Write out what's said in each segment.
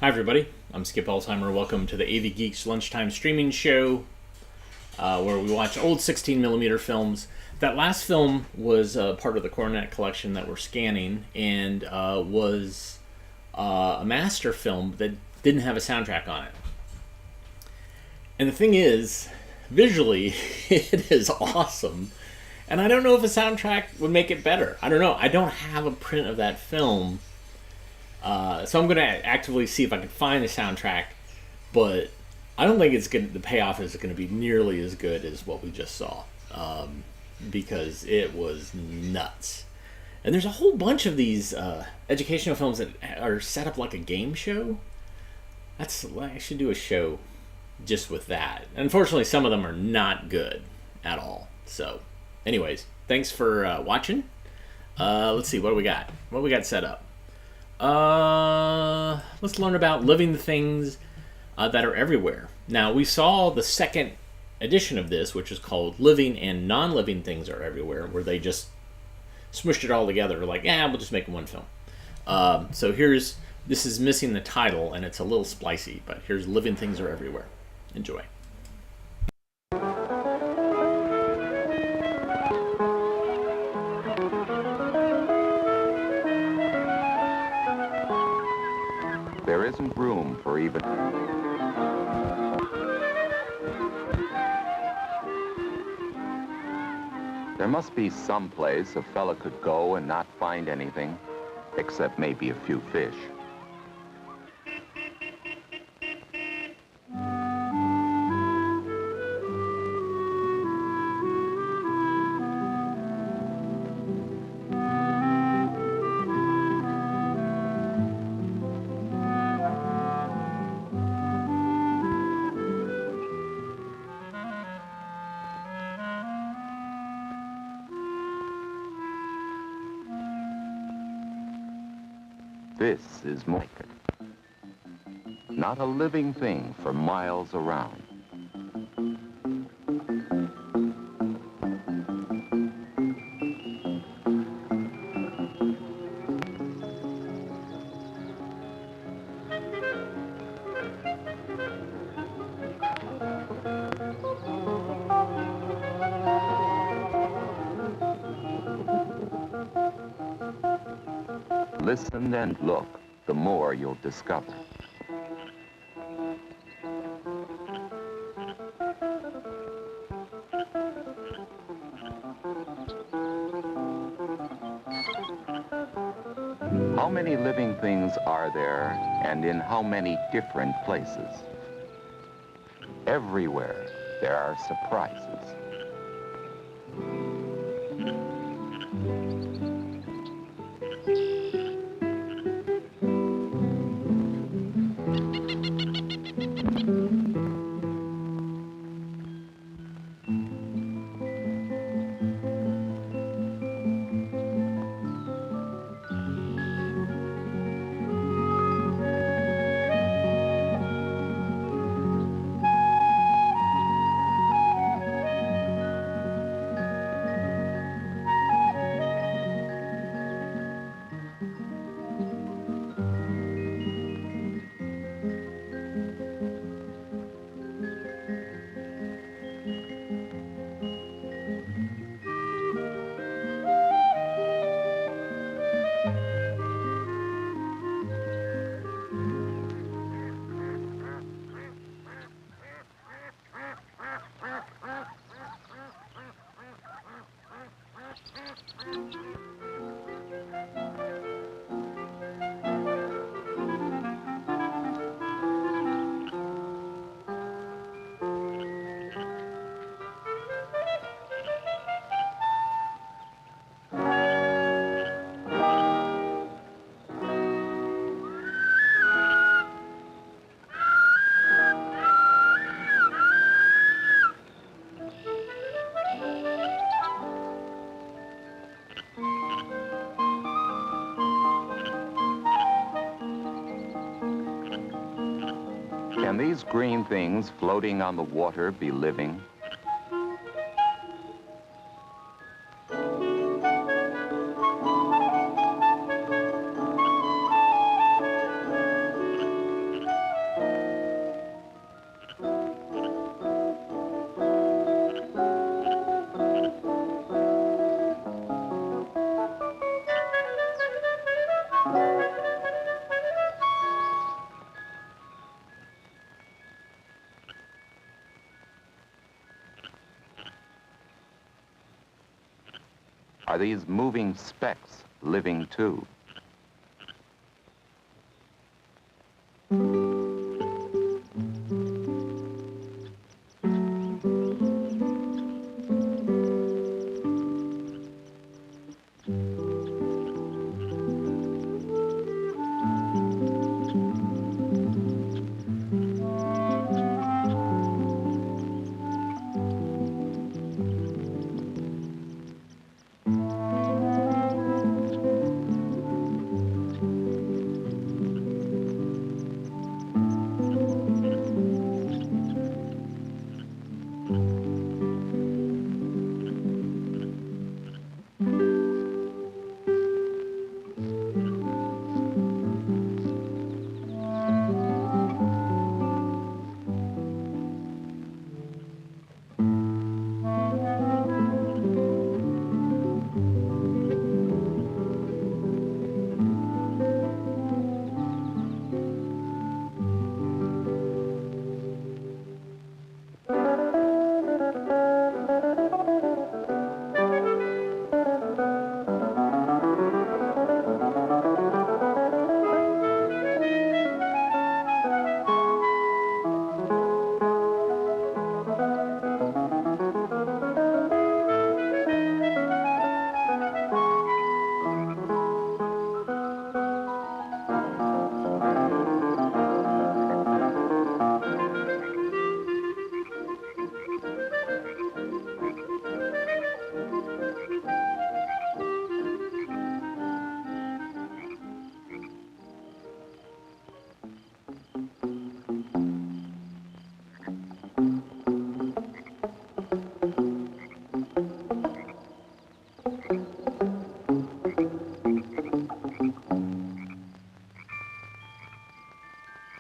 Hi, everybody. I'm Skip Alzheimer. Welcome to the AV Geeks Lunchtime Streaming Show, where we watch old 16mm films. That last film was part of the Coronet collection that we're scanning, and was a master film that didn't have a soundtrack on it. And the thing is, visually, it is awesome. And I don't know if a soundtrack would make it better. I don't know. I don't have a print of that film. So I'm going to actively see if I can find the soundtrack, but I don't think it's good. The payoff is going to be nearly as good as what we just saw, because it was nuts. And there's a whole bunch of these educational films that are set up like a game show. I should do a show just with that. Unfortunately, some of them are not good at all. So, anyways, thanks for watching. Let's see, what do we got? What do we got set up? Let's learn about living things that are everywhere. Now, we saw the second edition of this, which is called Living and Non-Living Things Are Everywhere, where they just smushed it all together, like, we'll just make one film. So this is missing the title, and it's a little splicey, but here's Living Things Are Everywhere. Enjoy. There isn't room for even... There must be some place a fella could go and not find anything, except maybe a few fish. This is market. Not a living thing for miles around. Listen and look, the more you'll discover. How many living things are there, and in how many different places? Everywhere there are surprises. Can these green things floating on the water be living? Are these moving specks living too?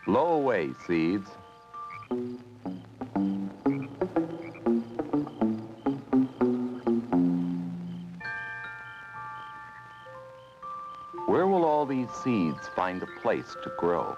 Blow away, seeds. Where will all these seeds find a place to grow?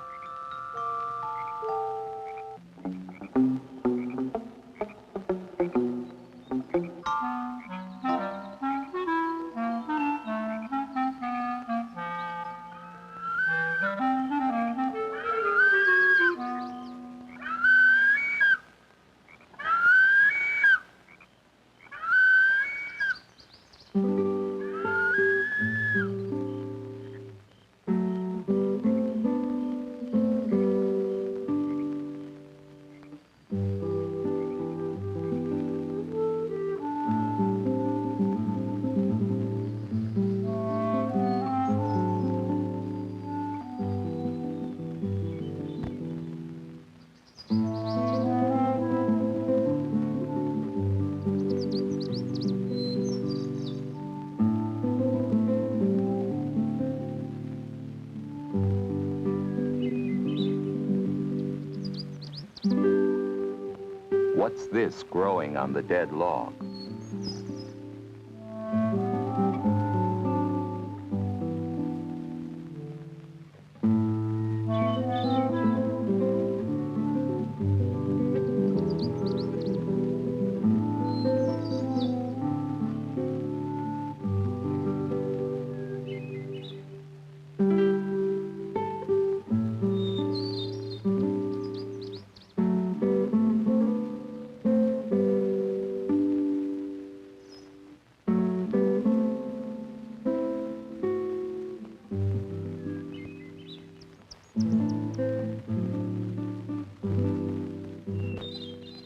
What's this growing on the dead log?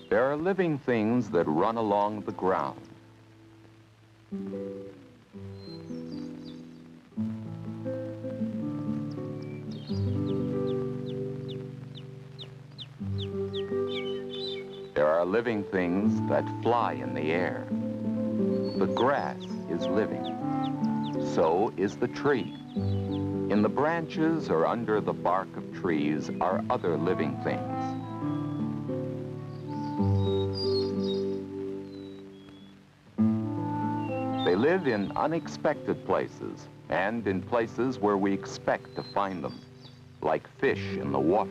There are living things that run along the ground. There are living things that fly in the air. The grass is living. So is the tree. In the branches or under the bark of trees are other living things. They live in unexpected places and in places where we expect to find them, like fish in the water.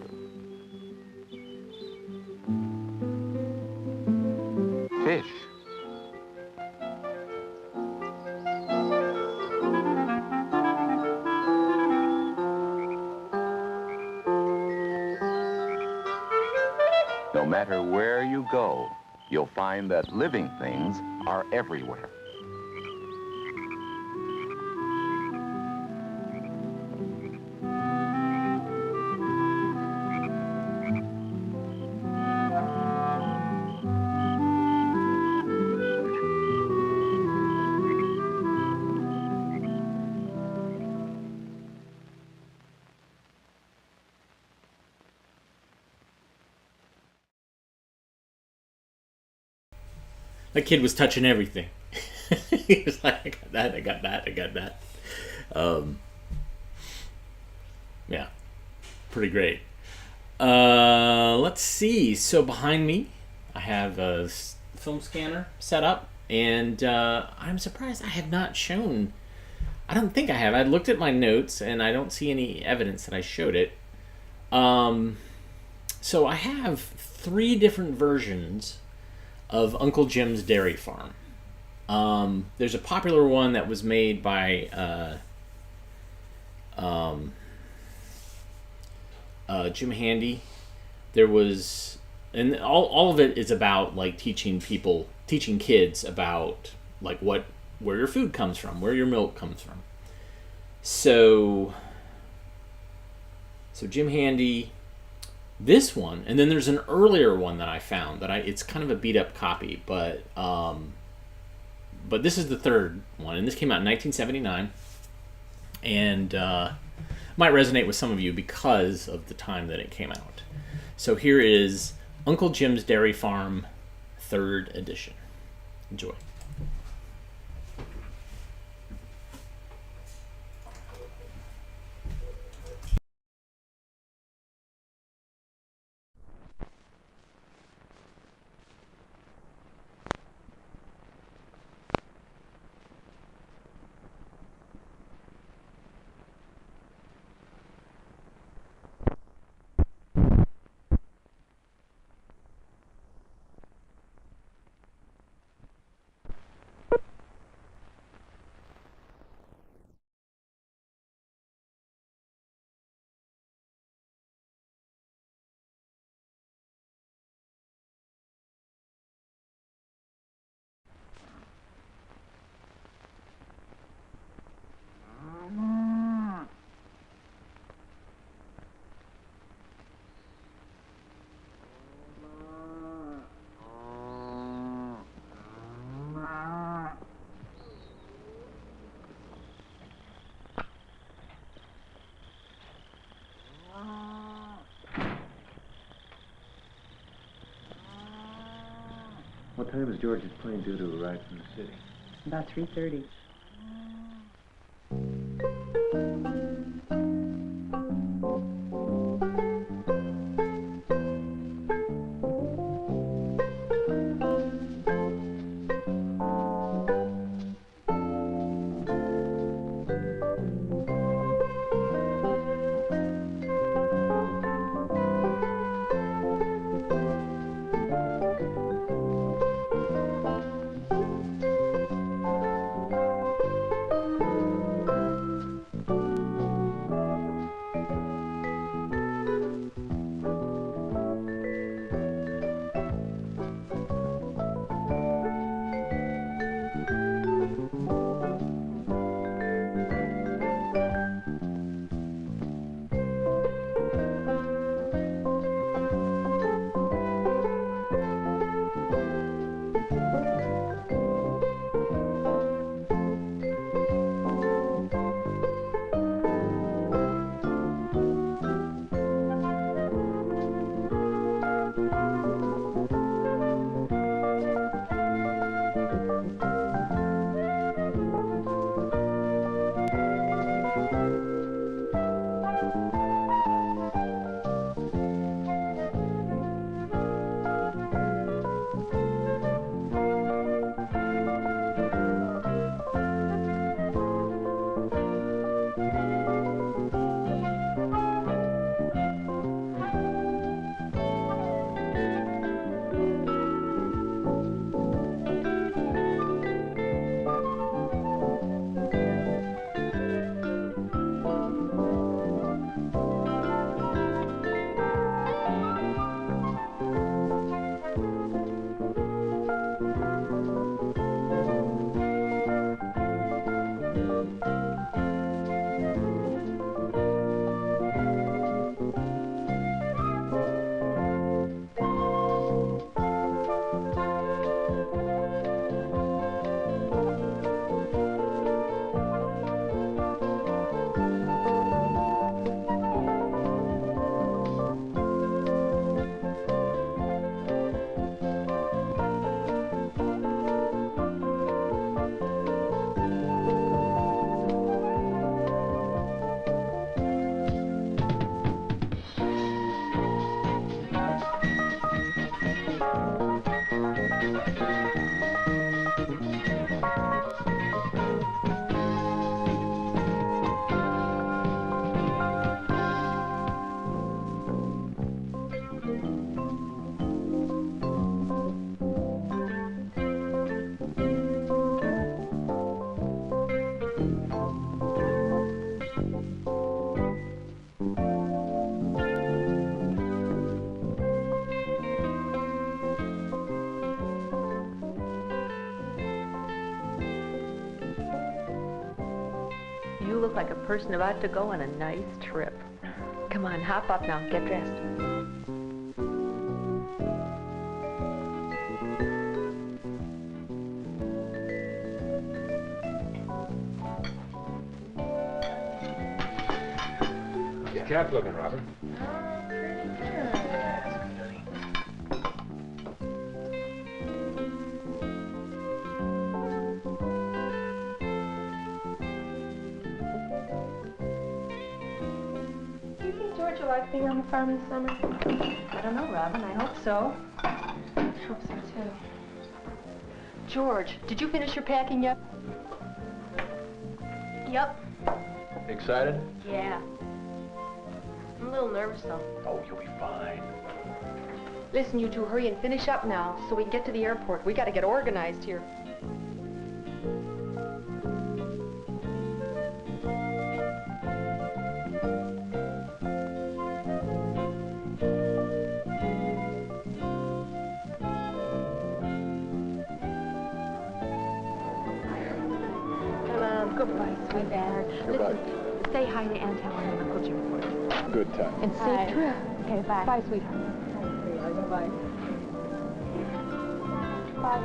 Fish. No matter where you go, you'll find that living things are everywhere. That kid was touching everything. He was like, I got that, I got that, I got that. Yeah, pretty great. Let's see. So behind me, I have a film scanner set up, and I'm surprised I have not shown. I don't think I have. I looked at my notes, and I don't see any evidence that I showed it. So I have 3 different versions of Uncle Jim's Dairy Farm. There's a popular one that was made by Jim Handy. There was, and all of it is about like teaching kids about like where your food comes from, where your milk comes from. So Jim Handy, this one, and then there's an earlier one that I found it's kind of a beat up copy, but this is the 3rd one, and this came out in 1979, and might resonate with some of you because of the time that it came out. So here is Uncle Jim's Dairy Farm 3rd edition. Enjoy. What time is George's plane due to arrive from the city? About 3:30. like a person about to go on a nice trip. Come on, hop up now. Get dressed. How's your cap looking, Robert? Do you think George will like being on the farm this summer? I don't know, Robin. I hope so. I hope so, too. George, did you finish your packing yet? Yep. Excited? Yeah. I'm a little nervous, though. Oh, you'll be fine. Listen, you two, hurry and finish up now so we can get to the airport. We got to get organized here. Goodbye, sweetheart. Goodbye. Listen, say hi to Aunt Helen and Uncle Jim for us. Good time. And safe trip. Okay, bye. Bye, sweetheart. Bye. Bye.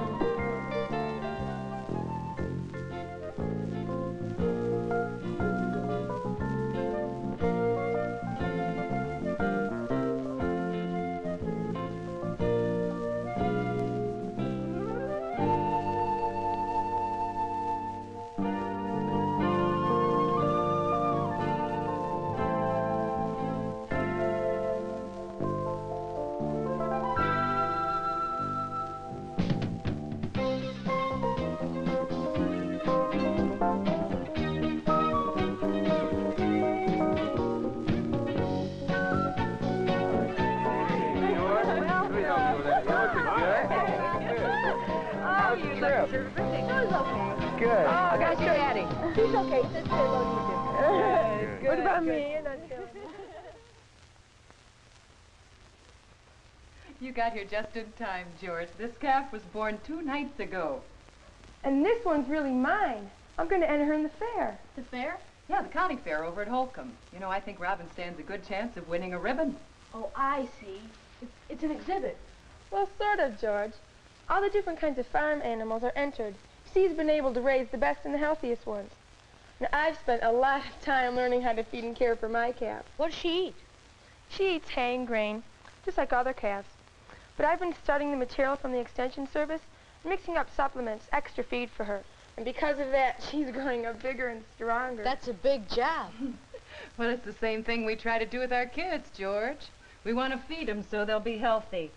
Good. Oh, I got your daddy. He's okay. Sit there, won't you? What about me? You're not feeling You got here just in time, George. This calf was born 2 nights ago. And this one's really mine. I'm going to enter her in the fair. The fair? Yeah, the county fair over at Holcomb. You know, I think Robin stands a good chance of winning a ribbon. Oh, I see. It's an exhibit. Well, sort of, George. All the different kinds of farm animals are entered. She's been able to raise the best and the healthiest ones. Now, I've spent a lot of time learning how to feed and care for my calf. What does she eat? She eats hay and grain, just like other calves. But I've been studying the material from the Extension Service, mixing up supplements, extra feed for her. And because of that, she's growing up bigger and stronger. That's a big job. Well, it's the same thing we try to do with our kids, George. We want to feed them so they'll be healthy.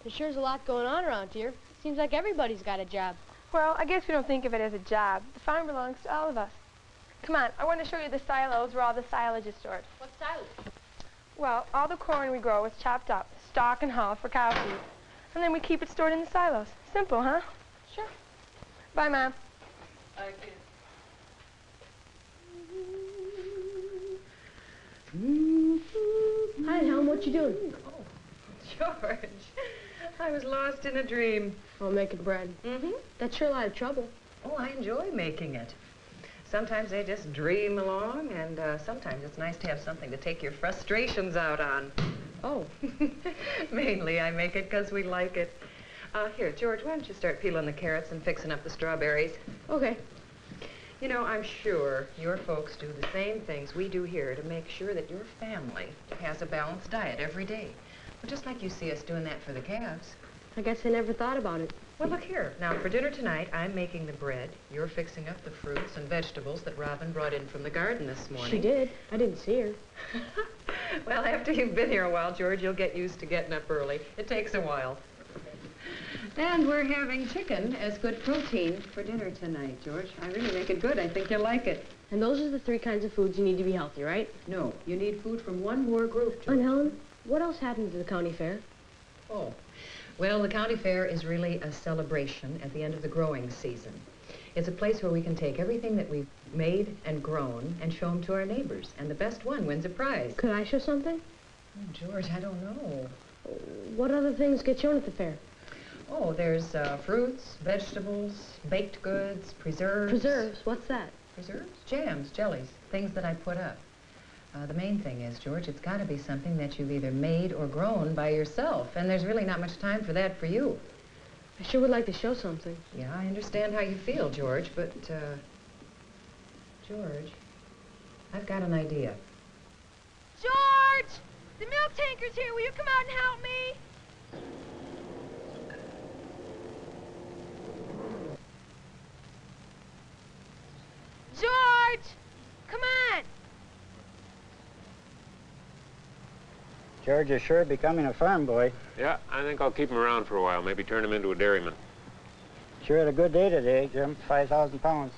There sure's a lot going on around here. Seems like everybody's got a job. Well, I guess we don't think of it as a job. The farm belongs to all of us. Come on, I want to show you the silos where all the silage is stored. What silage? Well, all the corn we grow is chopped up, stalk and hull for cow feed. And then we keep it stored in the silos. Simple, huh? Sure. Bye, Mom. Hi, Helen, what you doing? George, I was lost in a dream. Oh, making bread. Mm-hmm. That's sure a lot of trouble. Oh, I enjoy making it. Sometimes they just dream along, and sometimes it's nice to have something to take your frustrations out on. Oh. Mainly, I make it because we like it. Here, George, why don't you start peeling the carrots and fixing up the strawberries? Okay. You know, I'm sure your folks do the same things we do here to make sure that your family has a balanced diet every day. Well, just like you see us doing that for the calves. I guess I never thought about it. Well, look here. Now, for dinner tonight, I'm making the bread. You're fixing up the fruits and vegetables that Robin brought in from the garden this morning. She did. I didn't see her. Well, after you've been here a while, George, you'll get used to getting up early. It takes a while. And we're having chicken as good protein for dinner tonight, George. I really make it good. I think you'll like it. And those are the 3 kinds of foods you need to be healthy, right? No, you need food from one more group, George. And Helen, what else happens at the county fair? Oh, well, the county fair is really a celebration at the end of the growing season. It's a place where we can take everything that we've made and grown and show them to our neighbors. And the best one wins a prize. Could I show something? Oh, George, I don't know. What other things get shown at the fair? Oh, there's fruits, vegetables, baked goods, preserves. Preserves? What's that? Preserves? Jams, jellies, things that I put up. The main thing is, George, it's got to be something that you've either made or grown by yourself, and there's really not much time for that for you. I sure would like to show something. Yeah, I understand how you feel, George, but, George, I've got an idea. George! The milk tanker's here. Will you come out and help me? George! Come on! George is sure becoming a farm boy. Yeah, I think I'll keep him around for a while. Maybe turn him into a dairyman. Sure had a good day today, Jim. 5,000 pounds.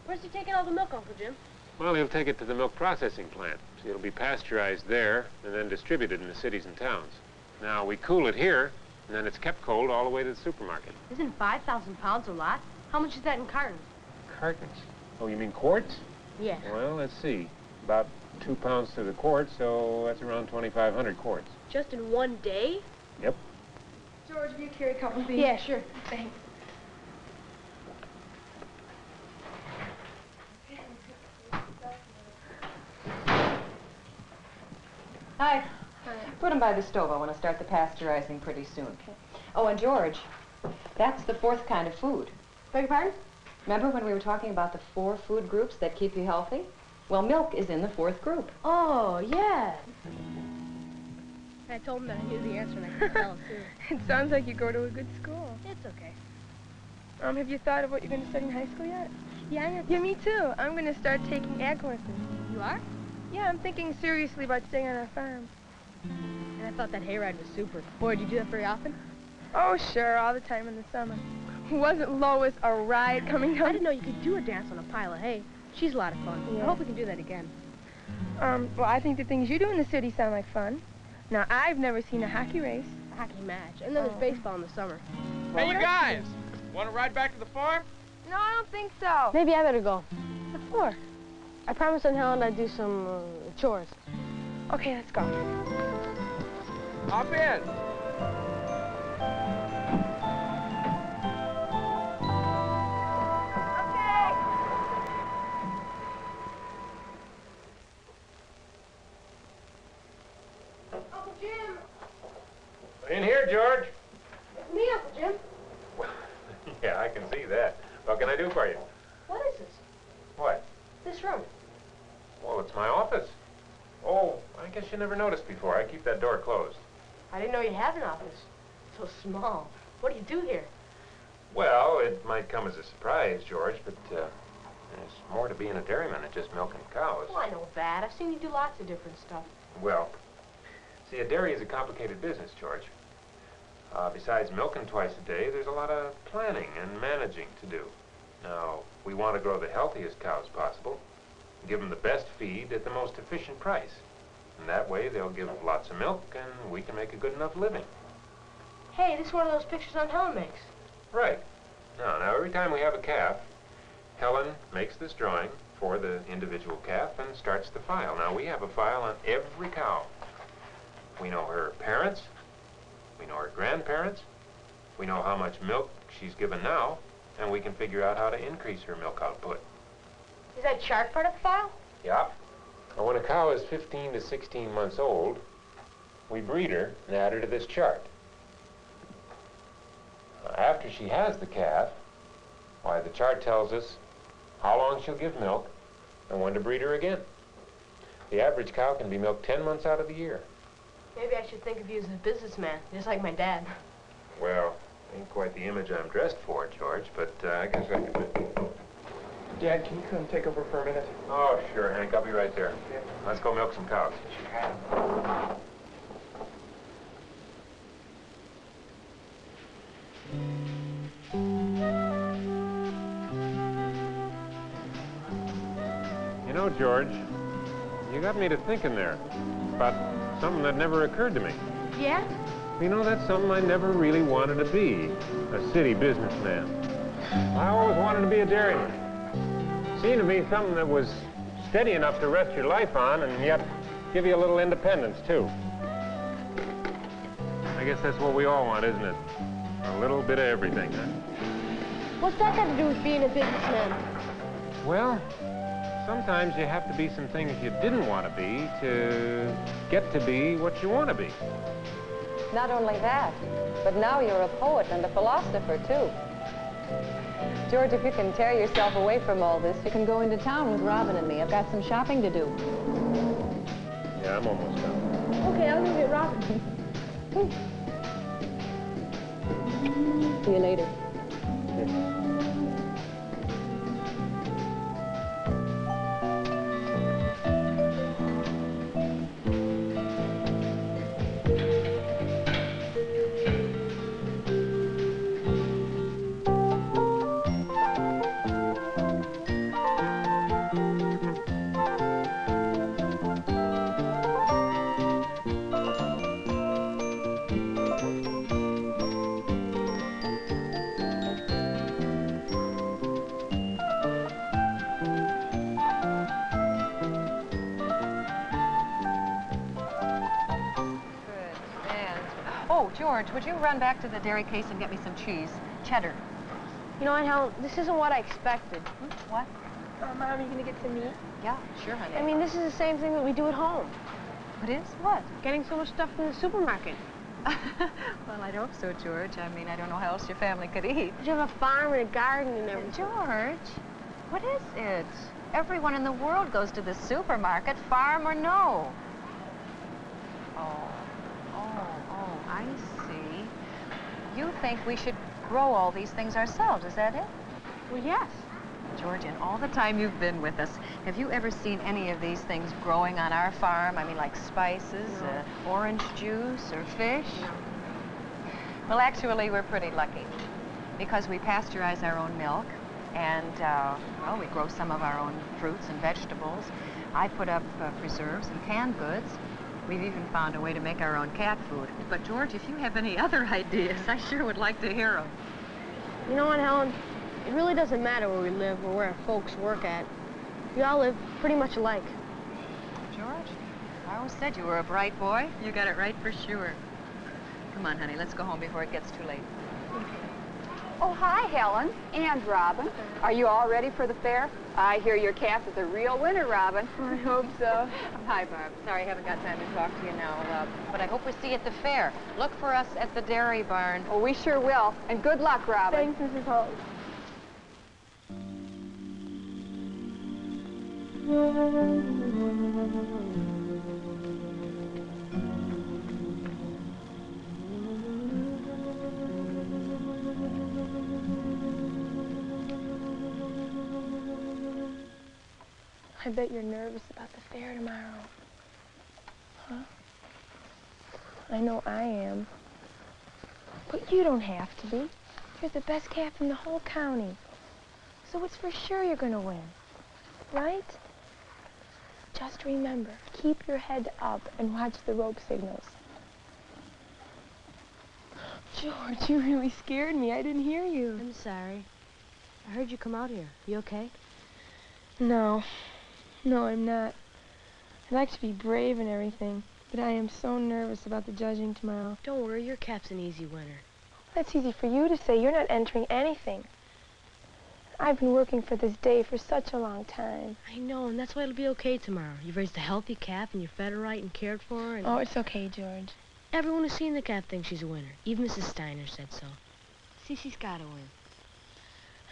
Where's he taking all the milk, Uncle Jim? Well, he'll take it to the milk processing plant. So it'll be pasteurized there and then distributed in the cities and towns. Now, we cool it here, and then it's kept cold all the way to the supermarket. Isn't 5,000 pounds a lot? How much is that in cartons? Cartons? Oh, you mean quarts? Yeah. Well, let's see. About 2 pounds to the quart, so that's around 2,500 quarts. Just in one day? Yep. George, will you carry a couple of these? Yeah, sure. Thanks. Hi. Put them by the stove. I want to start the pasteurizing pretty soon. Okay. Oh, and George, that's the fourth kind of food. Beg your pardon? Remember when we were talking about the 4 food groups that keep you healthy? Well, milk is in the 4th group. Oh, yeah. I told him that I knew the answer and I could tell him, too. It sounds like you go to a good school. It's okay. Have you thought of what you're going to study in high school yet? Yeah, Yeah, me too. I'm going to start taking ag courses. You are? Yeah, I'm thinking seriously about staying on our farm. And I thought that hayride was super. Boy, do you do that very often? Oh, sure, all the time in the summer. Wasn't Lois a ride coming down? I didn't know you could do a dance on a pile of hay. She's a lot of fun. Yeah. I hope we can do that again. Well, I think the things you do in the city sound like fun. Now, I've never seen a hockey race. A hockey match. And then there's baseball in the summer. Hey, you guys! Want to ride back to the farm? No, I don't think so. Maybe I better go. What for? I promised Aunt Helen I'd do some chores. Okay, let's go. Hop in. Uncle Jim! In here, George. It's me, Uncle Jim. Yeah, I can see that. What can I do for you? What is this? What? This room. Well, it's my office. Oh, I guess you never noticed before. I keep that door closed. I didn't know you had an office. So small. What do you do here? Well, it might come as a surprise, George, but there's more to being a dairyman than just milking cows. Oh, I know that. I've seen you do lots of different stuff. Well, see, a dairy is a complicated business, George. Besides milking twice a day, there's a lot of planning and managing to do. Now, we want to grow the healthiest cows possible, give them the best feed at the most efficient price. And that way, they'll give lots of milk, and we can make a good enough living. Hey, this is one of those pictures Aunt Helen makes. Right. Now, every time we have a calf, Helen makes this drawing for the individual calf and starts the file. Now, we have a file on every cow. We know her parents, we know her grandparents, we know how much milk she's given now, and we can figure out how to increase her milk output. Is that chart part of the file? Yeah. Now, when a cow is 15 to 16 months old, we breed her and add her to this chart. After she has the calf, why, the chart tells us how long she'll give milk and when to breed her again. The average cow can be milked 10 months out of the year. Maybe I should think of you as a businessman, just like my dad. Well, ain't quite the image I'm dressed for, George, but I guess I could... Dad, can you come take over for a minute? Oh, sure, Hank. I'll be right there. Let's go milk some cows. You know, George, you got me to thinking there about something that never occurred to me. Yeah? You know, that's something I never really wanted to be, a city businessman. I always wanted to be a dairyman. Seemed to be something that was steady enough to rest your life on and yet give you a little independence, too. I guess that's what we all want, isn't it? A little bit of everything, huh? What's that got to do with being a businessman? Well, sometimes you have to be some things you didn't want to be to get to be what you want to be. Not only that, but now you're a poet and a philosopher, too. George, if you can tear yourself away from all this, you can go into town with Robin and me. I've got some shopping to do. Yeah, I'm almost done. Okay, I'll go get Robin. See you later. Oh, George, would you run back to the dairy case and get me some cheese? Cheddar. You know what, Helen? This isn't what I expected. What? Mom, are you going to get some meat? Yeah, sure, honey. I mean, this is the same thing that we do at home. What is? What? Getting so much stuff from the supermarket. Well, I'd hope so, George. I mean, I don't know how else your family could eat. You have a farm and a garden and everything. George, what is it? Everyone in the world goes to the supermarket, farm or no. Oh, I see. You think we should grow all these things ourselves, is that it? Well, yes. George, in all the time you've been with us, have you ever seen any of these things growing on our farm? I mean, like spices, orange juice, or fish? No. Well, actually, we're pretty lucky because we pasteurize our own milk and, well, we grow some of our own fruits and vegetables. I put up preserves and canned goods. We've even found a way to make our own cat food. But, George, if you have any other ideas, I sure would like to hear them. You know what, Helen? It really doesn't matter where we live or where our folks work at. We all live pretty much alike. George, I always said you were a bright boy. You got it right for sure. Come on, honey, let's go home before it gets too late. Oh, hi, Helen and Robin. Are you all ready for the fair? I hear your calf is a real winner, Robin. I hope so. Hi, Barb. Sorry I haven't got time to talk to you now, but I hope we see you at the fair. Look for us at the dairy barn. Oh, we sure will. And good luck, Robin. Thanks, Mrs. Holt. I bet you're nervous about the fair tomorrow. Huh? I know I am. But you don't have to be. You're the best calf in the whole county. So it's for sure you're going to win. Right? Just remember, keep your head up and watch the rope signals. George, you really scared me. I didn't hear you. I'm sorry. I heard you come out here. You okay? No. No, I'm not. I'd like to be brave and everything, but I am so nervous about the judging tomorrow. Don't worry, your calf's an easy winner. That's easy for you to say. You're not entering anything. I've been working for this day for such a long time. I know, and that's why it'll be okay tomorrow. You've raised a healthy calf, and you're fed her right and cared for her, and... Oh, it's okay, George. Everyone who's seen the calf thinks she's a winner. Even Mrs. Steiner said so. See, she's got to win.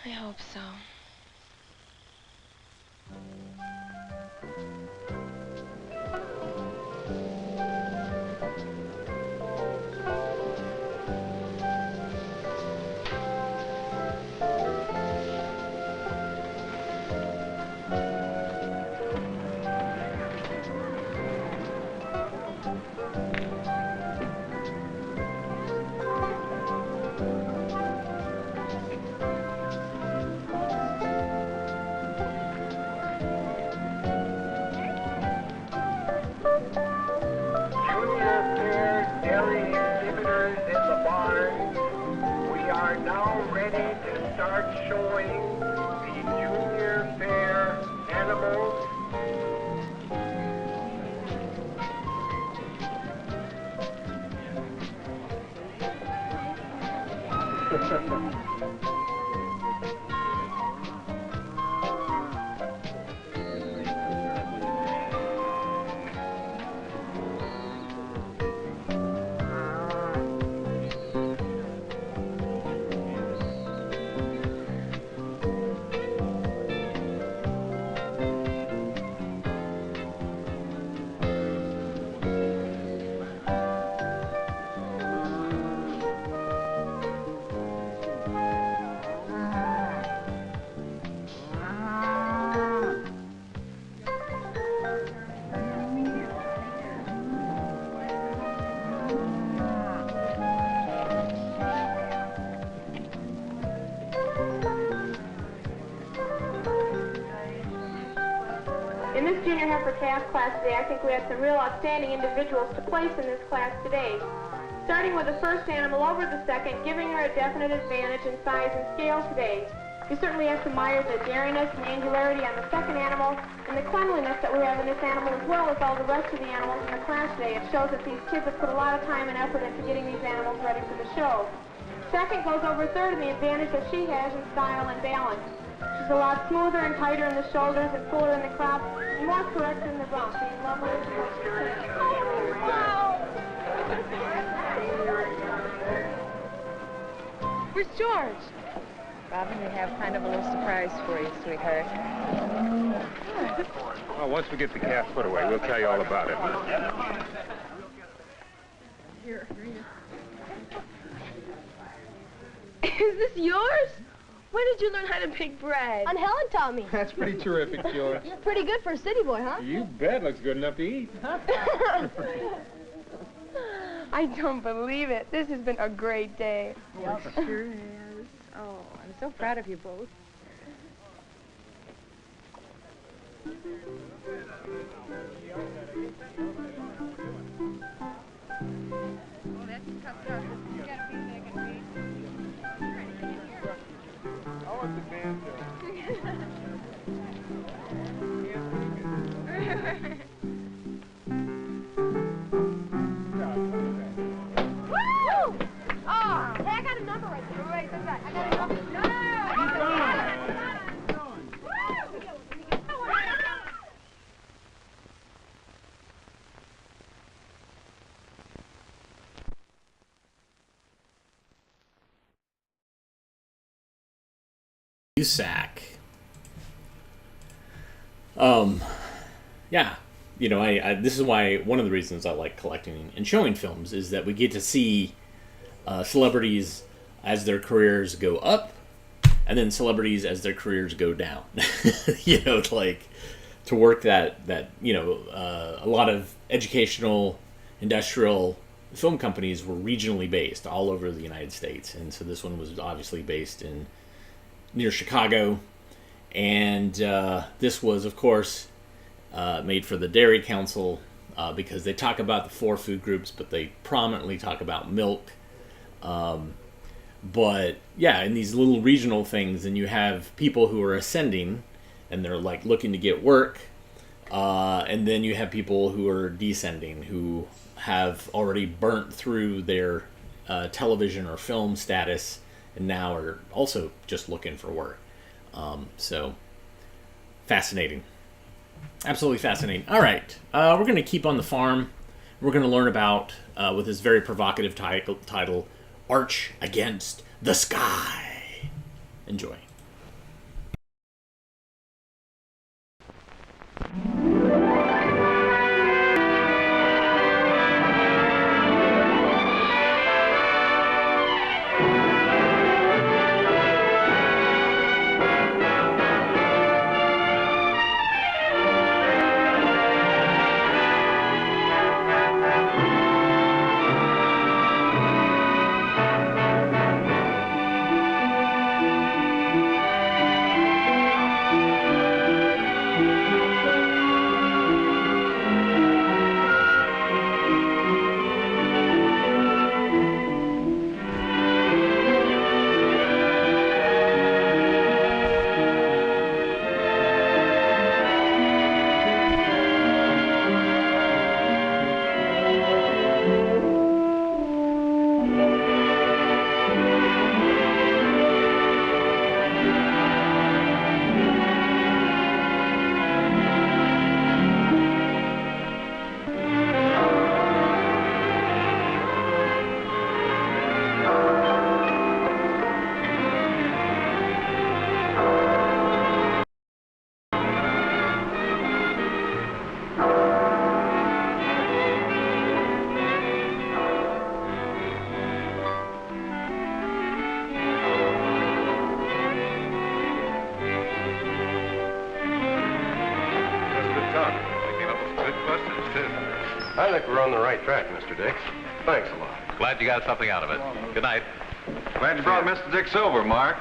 I hope so. junior heifer calf class today, I think we have some real outstanding individuals to place in this class today. Starting with the first animal over the second, giving her a definite advantage in size and scale today. You certainly have to admire the dariness and angularity on the second animal and the cleanliness that we have in this animal as well as all the rest of the animals in the class today. It shows that these kids have put a lot of time and effort into getting these animals ready for the show. Second goes over third in the advantage that she has in style and balance. She's a lot smoother and tighter in the shoulders and fuller in the crop and more correct in the rump, being lovely as Where's George? Robin, we have kind of a little surprise for you, sweetheart. Well, once we get the calf put away, we'll tell you all about it. Here. Is this yours? When did you learn how to bake bread? Aunt Helen taught me. That's pretty terrific, George. Pretty good for a city boy, huh? You bet. Looks good enough to eat. I don't believe it. This has been a great day. It sure is. Oh, I'm so proud of you both. USAC. Yeah, you know, I this is why one of the reasons I like collecting and showing films is that we get to see celebrities as their careers go up, and then celebrities as their careers go down. You know, like to work that you know, a lot of educational, industrial film companies were regionally based all over the United States, and so this one was obviously based in near Chicago, and this was, of course, made for the Dairy Council because they talk about the 4 food groups, but they prominently talk about milk. But yeah, in these little regional things, and you have people who are ascending, and they're like looking to get work, and then you have people who are descending, who have already burnt through their television or film status, and now are also just looking for work. So fascinating. Absolutely fascinating. All right, we're going to keep on the farm. We're going to learn about, with this very provocative title, Arch Against the Sky. Enjoy. I think we're on the right track, Mr. Dix. Thanks a lot. Glad you got something out of it. Good night. Glad you brought Mr. Dix over, Mark.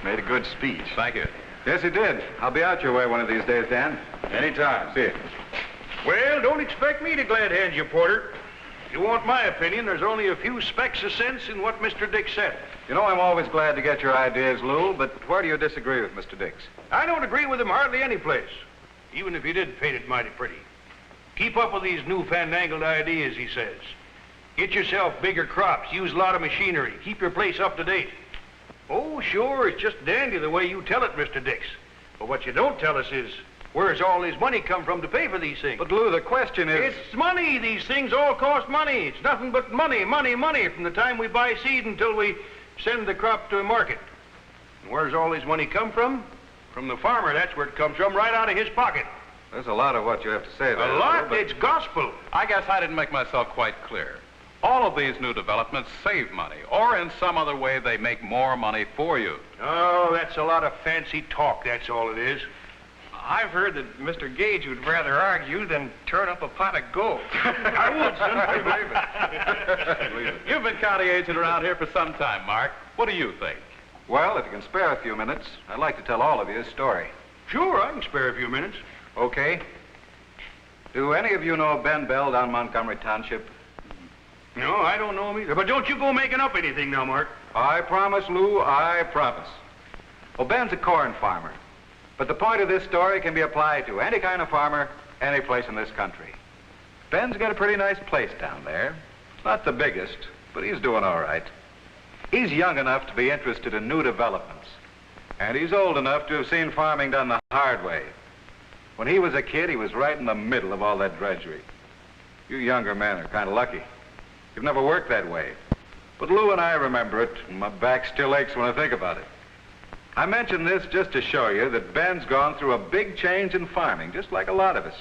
Made a good speech. Thank you. Yes, he did. I'll be out your way one of these days, Dan. Anytime. See you. Well, don't expect me to glad hand you, Porter. If you want my opinion, there's only a few specks of sense in what Mr. Dix said. You know, I'm always glad to get your ideas, Lou, but where do you disagree with Mr. Dix? I don't agree with him hardly any place, even if you did paint it mighty pretty. Keep up with these new fandangled ideas, he says. Get yourself bigger crops, use a lot of machinery, keep your place up to date. Oh, sure, it's just dandy the way you tell it, Mr. Dix. But what you don't tell us is, where's all this money come from to pay for these things? But, Lou, the question is... It's money. These things all cost money. It's nothing but money, money, money from the time we buy seed until we send the crop to the market. And where's all this money come from? From the farmer. That's where it comes from, right out of his pocket. There's a lot of what you have to say there. A lot? Lou, It's gospel. I guess I didn't make myself quite clear. All of these new developments save money, or in some other way they make more money for you. Oh, that's a lot of fancy talk, that's all it is. I've heard that Mr. Gage would rather argue than turn up a pot of gold. I would, son. I believe it. You've been county agent around here for some time, Mark. What do you think? Well, if you can spare a few minutes, I'd like to tell all of you a story. Sure, I can spare a few minutes. Okay. Do any of you know Ben Bell down Montgomery Township? No, I don't know him either. But don't you go making up anything now, Mark. I promise, Lou, I promise. Well, Ben's a corn farmer. But the point of this story can be applied to any kind of farmer, any place in this country. Ben's got a pretty nice place down there. It's not the biggest, but he's doing all right. He's young enough to be interested in new developments. And he's old enough to have seen farming done the hard way. When he was a kid, he was right in the middle of all that drudgery. You younger men are kind of lucky. You've never worked that way. But Lou and I remember it, and my back still aches when I think about it. I mention this just to show you that Ben's gone through a big change in farming, just like a lot of us.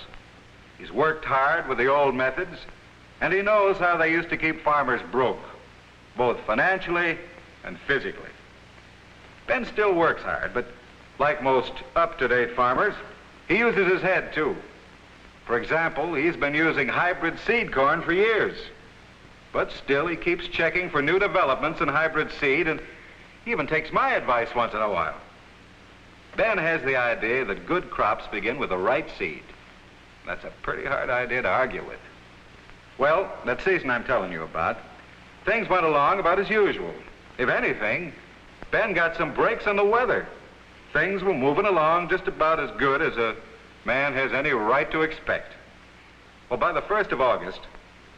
He's worked hard with the old methods, and he knows how they used to keep farmers broke, both financially and physically. Ben still works hard, but like most up-to-date farmers, he uses his head, too. For example, he's been using hybrid seed corn for years. But still, he keeps checking for new developments in hybrid seed, and he even takes my advice once in a while. Ben has the idea that good crops begin with the right seed. That's a pretty hard idea to argue with. Well, that season I'm telling you about, things went along about as usual. If anything, Ben got some breaks in the weather. Things were moving along just about as good as a man has any right to expect. Well, by the 1st of August,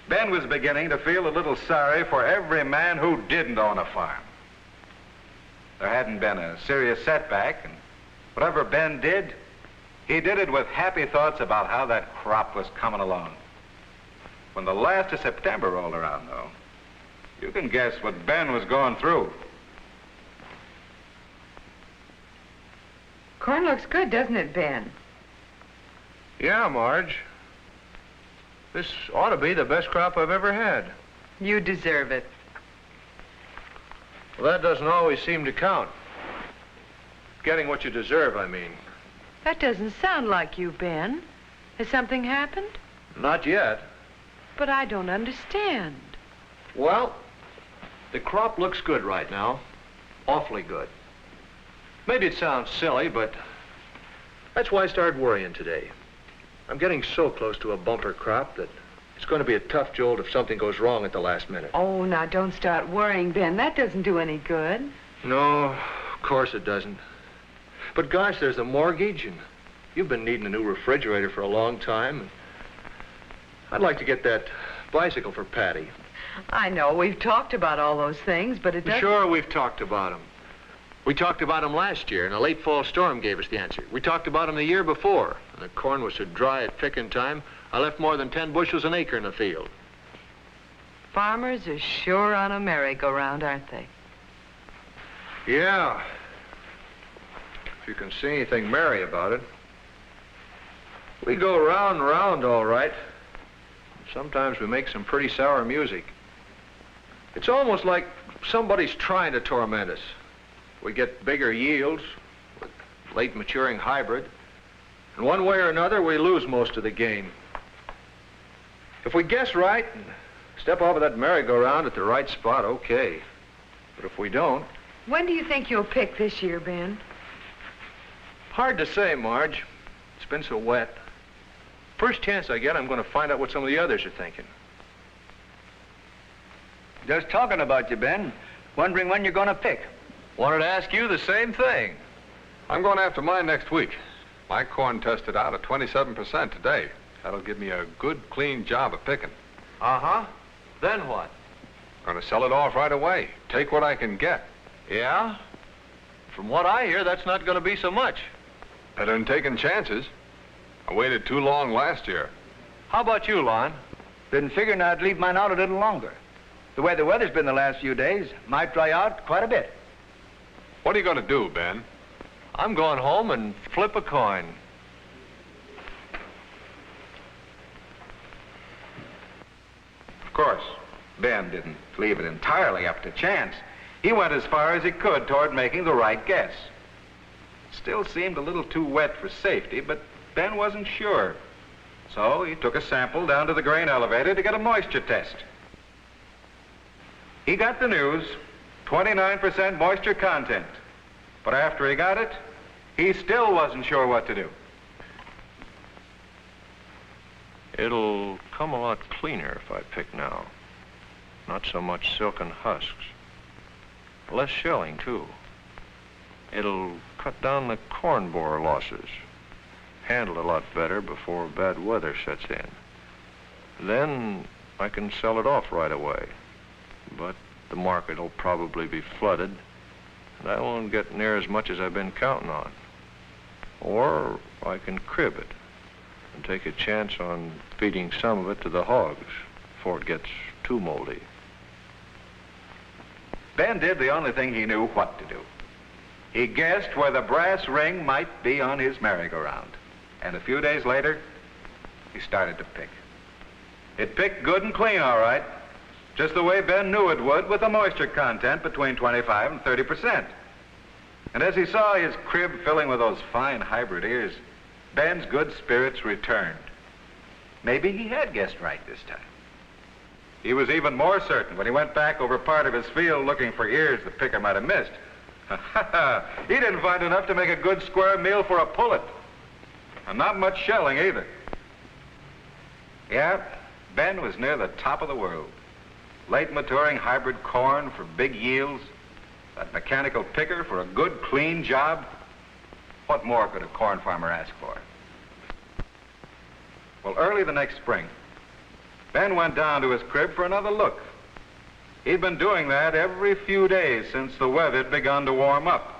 Ben was beginning to feel a little sorry for every man who didn't own a farm. There hadn't been a serious setback, and whatever Ben did, he did it with happy thoughts about how that crop was coming along. When the last of September rolled around, though, you can guess what Ben was going through. Corn looks good, doesn't it, Ben? Yeah, Marge. This ought to be the best crop I've ever had. You deserve it. Well, that doesn't always seem to count. Getting what you deserve, I mean. That doesn't sound like you, Ben. Has something happened? Not yet. But I don't understand. Well, the crop looks good right now. Awfully good. Maybe it sounds silly, but that's why I started worrying today. I'm getting so close to a bumper crop that it's going to be a tough jolt if something goes wrong at the last minute. Oh, now don't start worrying, Ben. That doesn't do any good. No, of course it doesn't. But gosh, there's a mortgage, and you've been needing a new refrigerator for a long time. And I'd like to get that bicycle for Patty. I know, we've talked about all those things, but it doesn't... Sure, we've talked about them. We talked about them last year, and a late fall storm gave us the answer. We talked about them the year before, and the corn was so dry at picking time, I left more than 10 bushels an acre in the field. Farmers are sure on a merry-go-round, aren't they? Yeah. If you can see anything merry about it. We go round and round all right. Sometimes we make some pretty sour music. It's almost like somebody's trying to torment us. We get bigger yields with late maturing hybrid, and one way or another we lose most of the gain. If we guess right and step off of that merry-go-round at the right spot, okay. But if we don't... When do you think you'll pick this year, Ben? Hard to say, Marge. It's been so wet. First chance I get, I'm going to find out what some of the others are thinking. Just talking about you, Ben. Wondering when you're going to pick. Wanted to ask you the same thing. I'm going after mine next week. My corn tested out at 27% today. That'll give me a good, clean job of picking. Uh-huh. Then what? Going to sell it off right away. Take what I can get. Yeah? From what I hear, that's not going to be so much. Better than taking chances. I waited too long last year. How about you, Lon? Been figuring I'd leave mine out a little longer. The way the weather's been the last few days, might dry out quite a bit. What are you going to do, Ben? I'm going home and flip a coin. Of course, Ben didn't leave it entirely up to chance. He went as far as he could toward making the right guess. Still seemed a little too wet for safety, but Ben wasn't sure. So he took a sample down to the grain elevator to get a moisture test. He got the news, 29% moisture content. But after he got it, he still wasn't sure what to do. It'll come a lot cleaner if I pick now. Not so much silken husks. Less shelling, too. It'll cut down the corn borer losses. Handle a lot better before bad weather sets in. Then I can sell it off right away. But the market will probably be flooded, and I won't get near as much as I've been counting on. Or I can crib it and take a chance on feeding some of it to the hogs before it gets too moldy. Ben did the only thing he knew what to do. He guessed where the brass ring might be on his merry-go-round. And a few days later, he started to pick. It picked good and clean, all right. Just the way Ben knew it would, with a moisture content between 25 and 30%. And as he saw his crib filling with those fine hybrid ears, Ben's good spirits returned. Maybe he had guessed right this time. He was even more certain when he went back over part of his field looking for ears the picker might have missed. He didn't find enough to make a good square meal for a pullet. And not much shelling either. Yeah, Ben was near the top of the world. Late maturing hybrid corn for big yields, that mechanical picker for a good, clean job. What more could a corn farmer ask for? Well, early the next spring, Ben went down to his crib for another look. He'd been doing that every few days since the weather had begun to warm up.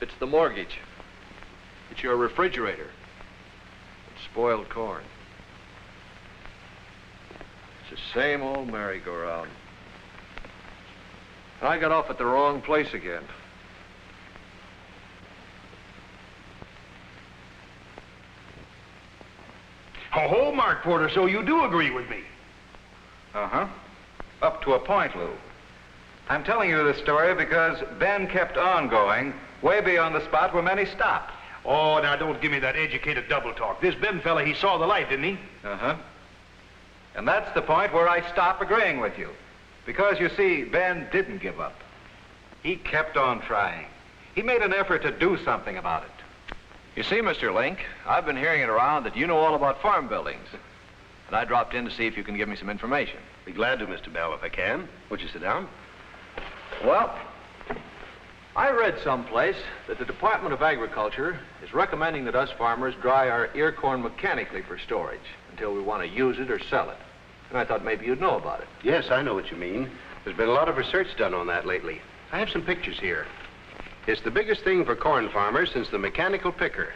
It's the mortgage. It's your refrigerator. It's spoiled corn. It's the same old merry-go-round. And I got off at the wrong place again. Ho-ho, Mark Porter, so you do agree with me. Uh-huh. Up to a point, Lou. I'm telling you this story because Ben kept on going way beyond the spot where many stopped. Oh, now don't give me that educated double talk. This Ben fella, he saw the light, didn't he? Uh-huh. And that's the point where I stop agreeing with you. Because, you see, Ben didn't give up. He kept on trying. He made an effort to do something about it. You see, Mr. Link, I've been hearing it around that you know all about farm buildings. And I dropped in to see if you can give me some information. Be glad to, Mr. Bell, if I can. Would you sit down? Well, I read someplace that the Department of Agriculture is recommending that us farmers dry our ear corn mechanically for storage until we want to use it or sell it. And I thought maybe you'd know about it. Yes, I know what you mean. There's been a lot of research done on that lately. I have some pictures here. It's the biggest thing for corn farmers since the mechanical picker.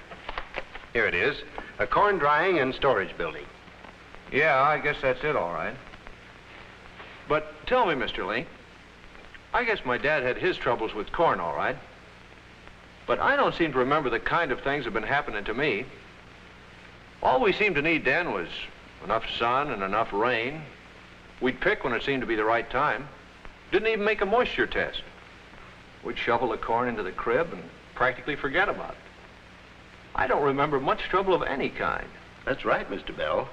Here it is, a corn drying and storage building. Yeah, I guess that's it, all right. But tell me, Mr. Link, I guess my dad had his troubles with corn, all right. But I don't seem to remember the kind of things that have been happening to me. All we seemed to need then was enough sun and enough rain. We'd pick when it seemed to be the right time. Didn't even make a moisture test. We'd shovel the corn into the crib and practically forget about it. I don't remember much trouble of any kind. That's right, Mr. Bell.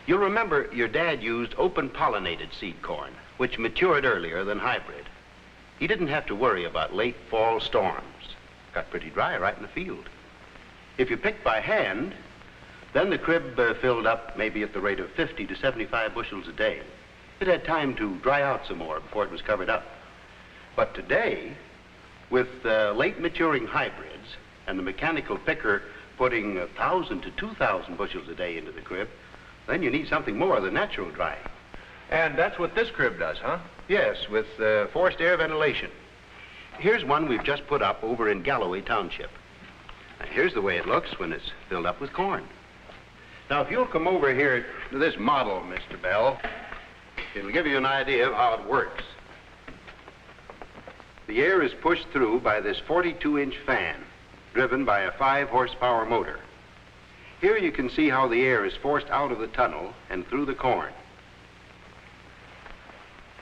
You'll remember your dad used open pollinated seed corn, which matured earlier than hybrid. He didn't have to worry about late fall storms. Got pretty dry right in the field. If you picked by hand, then the crib filled up maybe at the rate of 50 to 75 bushels a day. It had time to dry out some more before it was covered up. But today, with late maturing hybrids and the mechanical picker putting 1,000 to 2,000 bushels a day into the crib, then you need something more than natural drying. And that's what this crib does, huh? Yes, with forced air ventilation. Here's one we've just put up over in Galloway Township. And here's the way it looks when it's filled up with corn. Now, if you'll come over here to this model, Mr. Bell, it'll give you an idea of how it works. The air is pushed through by this 42-inch fan, driven by a 5-horsepower motor. Here you can see how the air is forced out of the tunnel and through the corn.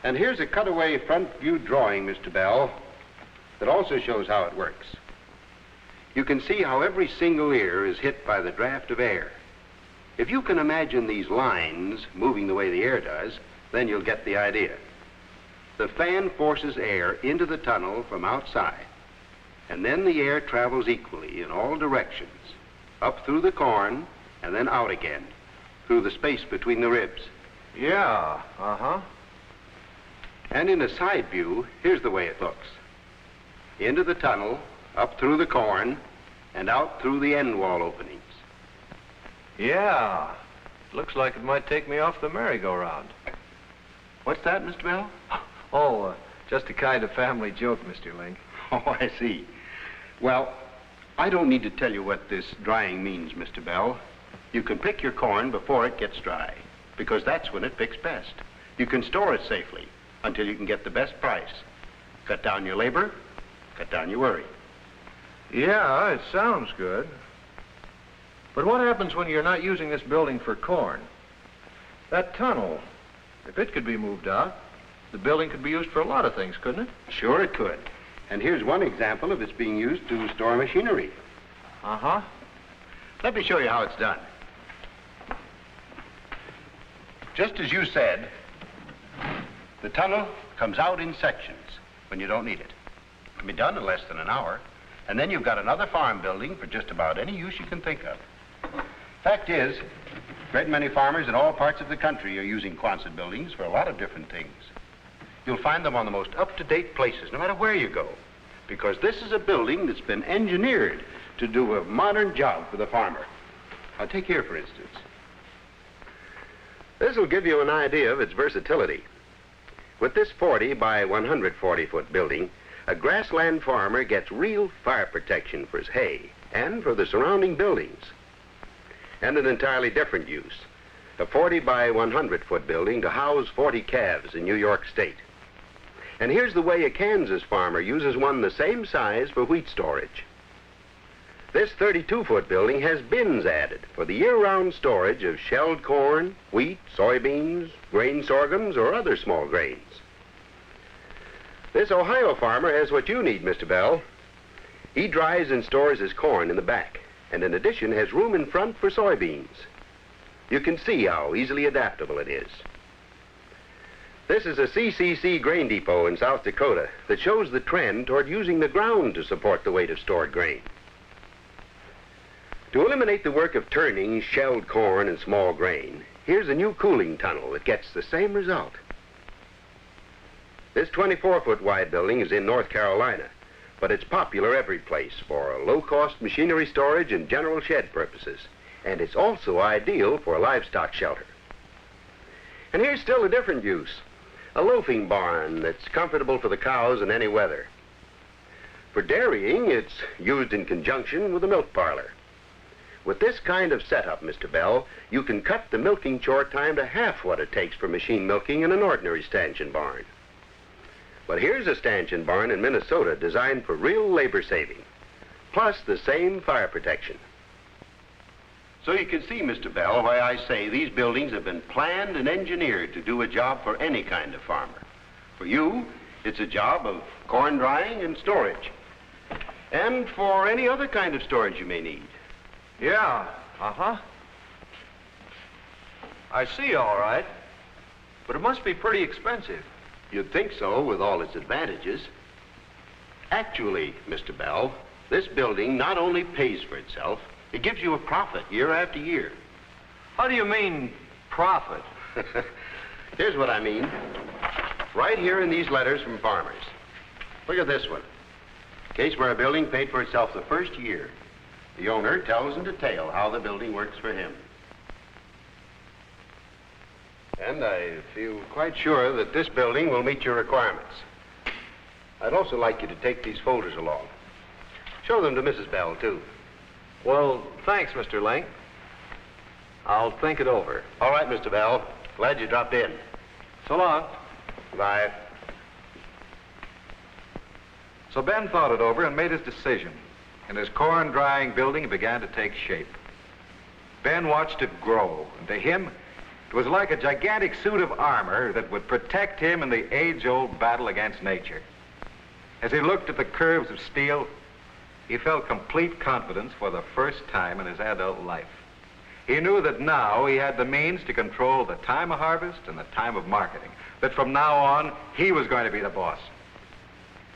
And here's a cutaway front view drawing, Mr. Bell, that also shows how it works. You can see how every single ear is hit by the draft of air. If you can imagine these lines moving the way the air does, then you'll get the idea. The fan forces air into the tunnel from outside, and then the air travels equally in all directions, up through the corn and then out again, through the space between the ribs. Yeah, uh-huh. And in a side view, here's the way it looks. Into the tunnel, up through the corn, and out through the end wall openings. Yeah, looks like it might take me off the merry-go-round. What's that, Mr. Bell? Oh, just a kind of family joke, Mr. Link. Oh, I see. Well, I don't need to tell you what this drying means, Mr. Bell. You can pick your corn before it gets dry, because that's when it picks best. You can store it safely until you can get the best price. Cut down your labor, cut down your worry. Yeah, it sounds good. But what happens when you're not using this building for corn? That tunnel, if it could be moved out, the building could be used for a lot of things, couldn't it? Sure it could. And here's one example of its being used to store machinery. Uh-huh. Let me show you how it's done. Just as you said, the tunnel comes out in sections when you don't need it. It can be done in less than an hour, and then you've got another farm building for just about any use you can think of. Fact is, a great many farmers in all parts of the country are using Quonset buildings for a lot of different things. You'll find them on the most up-to-date places, no matter where you go, because this is a building that's been engineered to do a modern job for the farmer. I'll take here, for instance. This will give you an idea of its versatility. With this 40 by 140-foot building, a grassland farmer gets real fire protection for his hay and for the surrounding buildings. And an entirely different use, a 40 by 100-foot building to house 40 calves in New York State. And here's the way a Kansas farmer uses one the same size for wheat storage. This 32-foot building has bins added for the year-round storage of shelled corn, wheat, soybeans, grain sorghums, or other small grains. This Ohio farmer has what you need, Mr. Bell. He dries and stores his corn in the back, and in addition has room in front for soybeans. You can see how easily adaptable it is. This is a CCC grain depot in South Dakota that shows the trend toward using the ground to support the weight of stored grain. To eliminate the work of turning shelled corn and small grain, here's a new cooling tunnel that gets the same result. This 24-foot wide building is in North Carolina, but it's popular every place for low-cost machinery storage and general shed purposes, and it's also ideal for a livestock shelter. And here's still a different use, a loafing barn that's comfortable for the cows in any weather. For dairying, it's used in conjunction with a milk parlor. With this kind of setup, Mr. Bell, you can cut the milking chore time to half what it takes for machine milking in an ordinary stanchion barn. But here's a stanchion barn in Minnesota designed for real labor saving, plus the same fire protection. So you can see, Mr. Bell, why I say these buildings have been planned and engineered to do a job for any kind of farmer. For you, it's a job of corn drying and storage. And for any other kind of storage you may need. Yeah, uh-huh. I see, all right. But it must be pretty expensive. You'd think so, with all its advantages. Actually, Mr. Bell, this building not only pays for itself, it gives you a profit year after year. How do you mean, profit? Here's what I mean. Right here in these letters from farmers. Look at this one. Case where a building paid for itself the first year. The owner tells in detail how the building works for him. And I feel quite sure that this building will meet your requirements. I'd also like you to take these folders along. Show them to Mrs. Bell, too. Well, thanks, Mr. Link. I'll think it over. All right, Mr. Bell. Glad you dropped in. So long. Bye. So Ben thought it over and made his decision. And his corn drying building began to take shape. Ben watched it grow, and to him, it was like a gigantic suit of armor that would protect him in the age-old battle against nature. As he looked at the curves of steel, he felt complete confidence for the first time in his adult life. He knew that now he had the means to control the time of harvest and the time of marketing, that from now on, he was going to be the boss.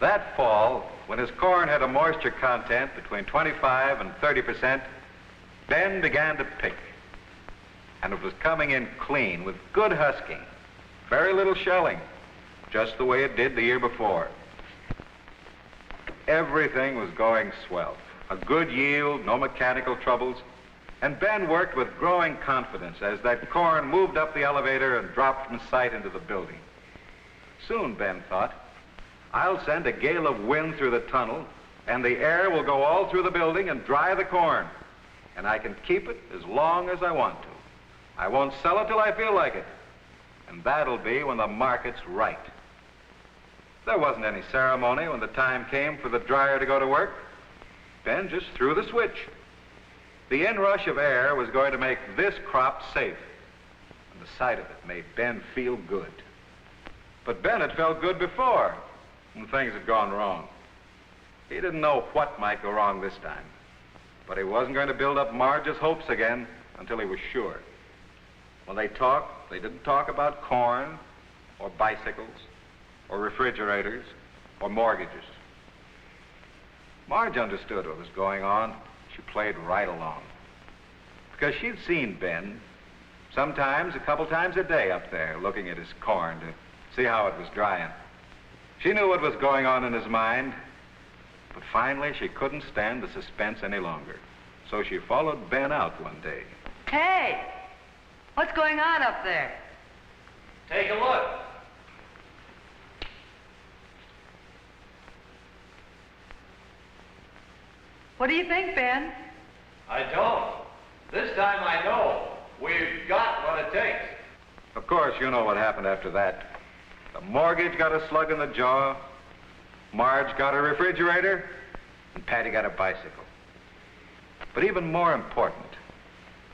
That fall, when his corn had a moisture content between 25 and 30%, Ben began to pick. And it was coming in clean with good husking, very little shelling, just the way it did the year before. Everything was going swell. A good yield, no mechanical troubles, and Ben worked with growing confidence as that corn moved up the elevator and dropped from sight into the building. Soon, Ben thought, I'll send a gale of wind through the tunnel, and the air will go all through the building and dry the corn, and I can keep it as long as I want to. I won't sell it till I feel like it, and that'll be when the market's right. There wasn't any ceremony when the time came for the dryer to go to work. Ben just threw the switch. The inrush of air was going to make this crop safe, and the sight of it made Ben feel good. But Ben had felt good before, when things had gone wrong. He didn't know what might go wrong this time, but he wasn't going to build up Marge's hopes again until he was sure. When they talked, they didn't talk about corn, or bicycles, or refrigerators, or mortgages. Marge understood what was going on. She played right along. Because she'd seen Ben, sometimes a couple times a day up there, looking at his corn to see how it was drying. She knew what was going on in his mind, but finally she couldn't stand the suspense any longer. So she followed Ben out one day. Hey, what's going on up there? Take a look. What do you think, Ben? I don't. This time I know. We've got what it takes. Of course, you know what happened after that. The mortgage got a slug in the jaw, Marge got a refrigerator, and Patty got a bicycle. But even more important,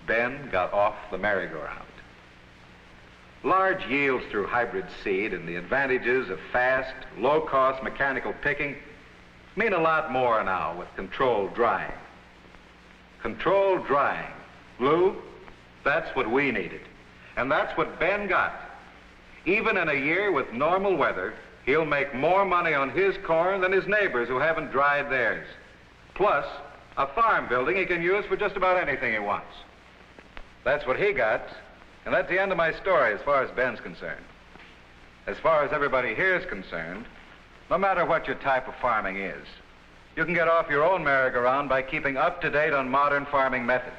Ben got off the merry-go-round. Large yields through hybrid seed and the advantages of fast, low-cost mechanical picking mean a lot more now with controlled drying. Controlled drying. Lou, that's what we needed. And that's what Ben got. Even in a year with normal weather, he'll make more money on his corn than his neighbors who haven't dried theirs. Plus, a farm building he can use for just about anything he wants. That's what he got, and that's the end of my story as far as Ben's concerned. As far as everybody here is concerned, no matter what your type of farming is, you can get off your own merry-go-round by keeping up to date on modern farming methods.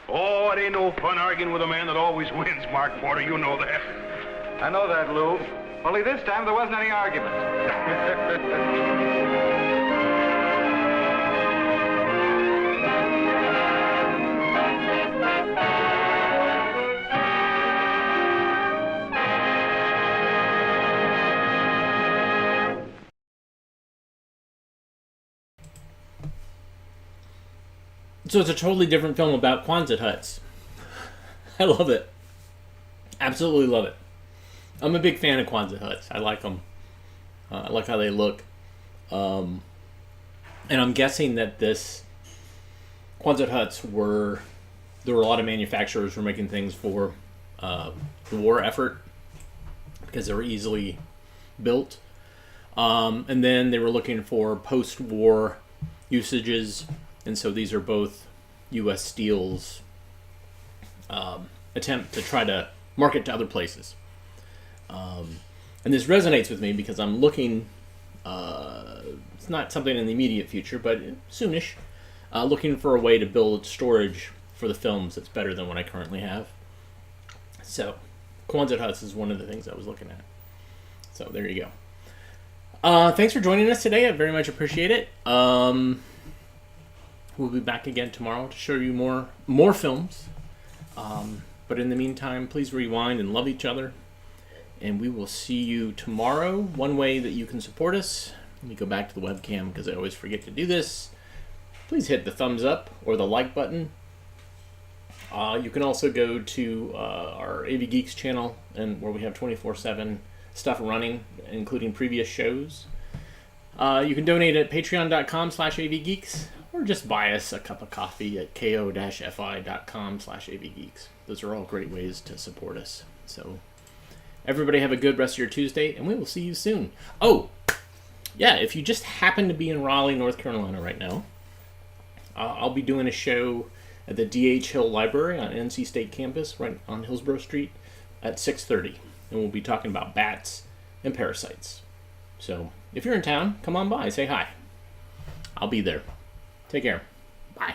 Oh, it ain't no fun arguing with a man that always wins, Mark Porter. You know that. I know that, Lou. Only this time there wasn't any argument. So it's a totally different film about Quonset huts. I love it. Absolutely love it. I'm a big fan of Quonset huts. I like them. I like how they look. And I'm guessing that this Quonset huts there were a lot of manufacturers who were making things for the war effort because they were easily built. And then they were looking for post-war usages. And so these are both U.S. Steel's attempt to try to market to other places. And this resonates with me because I'm looking, it's not something in the immediate future, but soonish, looking for a way to build storage for the films that's better than what I currently have. So, Quonset huts is one of the things I was looking at. So, there you go. Thanks for joining us today. I very much appreciate it. We'll be back again tomorrow to show you more films. But in the meantime, please rewind and love each other. And we will see you tomorrow. One way that you can support us, let me go back to the webcam because I always forget to do this. Please hit the thumbs up or the like button. You can also go to our AV Geeks channel, and where we have 24/7 stuff running, including previous shows. You can donate at patreon.com/avgeeks, or just buy us a cup of coffee at ko-fi.com/avgeeks. Those are all great ways to support us. So everybody have a good rest of your Tuesday, and we will see you soon. Oh, yeah, if you just happen to be in Raleigh, North Carolina right now, I'll be doing a show at the D.H. Hill Library on NC State campus, right on Hillsborough Street, at 6:30. And we'll be talking about bats and parasites. So if you're in town, come on by, say hi. I'll be there. Take care. Bye.